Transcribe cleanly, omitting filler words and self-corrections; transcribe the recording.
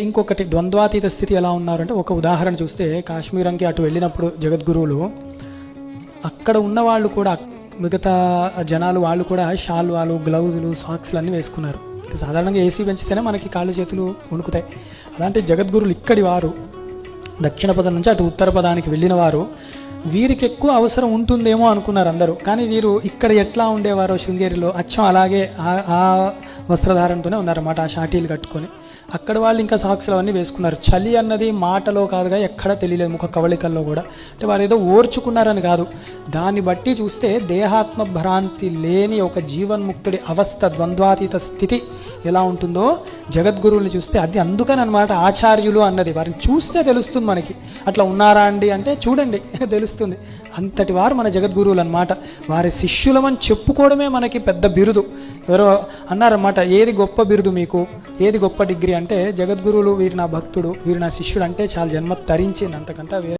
ఇంకొకటి ద్వంద్వాతీత స్థితి ఎలా ఉన్నారంటే, ఒక ఉదాహరణ చూస్తే కాశ్మీరంకి అటు వెళ్ళినప్పుడు జగద్గురువులు అక్కడ ఉన్న వాళ్ళు కూడా, మిగతా జనాలు వాళ్ళు కూడా షాల్వాలు, గ్లౌజులు, సాక్స్లు అన్నీ వేసుకున్నారు. సాధారణంగా ఏసీ పెంచితేనే మనకి కాళ్ళు చేతులు వణుకుతాయి. అలాంటి జగద్గురువులు ఇక్కడి వారు, దక్షిణ పదం నుంచి అటు ఉత్తర పదానికి వెళ్ళిన వారు, వీరికి ఎక్కువ అవసరం ఉంటుందేమో అనుకున్నారు అందరూ. కానీ వీరు ఇక్కడ ఎట్లా ఉండేవారో శృంగేరిలో అచ్చం అలాగే ఆ వస్త్రధారణతోనే ఉన్నారన్నమాట, ఆ షాటీలు కట్టుకొని. అక్కడ వాళ్ళు ఇంకా సాక్స్లు అవన్నీ వేసుకున్నారు. చలి అన్నది మాటలో కాదుగా, ఎక్కడా తెలియలేదు, ముఖ కవళికల్లో కూడా. అంటే వారు ఏదో ఓర్చుకున్నారని కాదు, దాన్ని బట్టి చూస్తే దేహాత్మ భ్రాంతి లేని ఒక జీవన్ముక్తుడి అవస్థ, ద్వంద్వాతీత స్థితి ఎలా ఉంటుందో జగద్గురువుని చూస్తే అది అందుకని అనమాట ఆచార్యులు అన్నది. వారిని చూస్తే తెలుస్తుంది మనకి, అట్లా ఉన్నారా అండి అంటే చూడండి తెలుస్తుంది. అంతటి వారు మన జగద్గురువులు అనమాట. వారి శిష్యులమని చెప్పుకోవడమే మనకి పెద్ద బిరుదు. ఎవరో అన్నారన్నమాట, ఏది గొప్ప బిరుదు మీకు, ఏది గొప్ప డిగ్రీ అంటే, జగద్గురువులు వీరు నా భక్తుడు, వీరు నా శిష్యుడు అంటే చాలా జన్మ తరించింది, అంతకంటే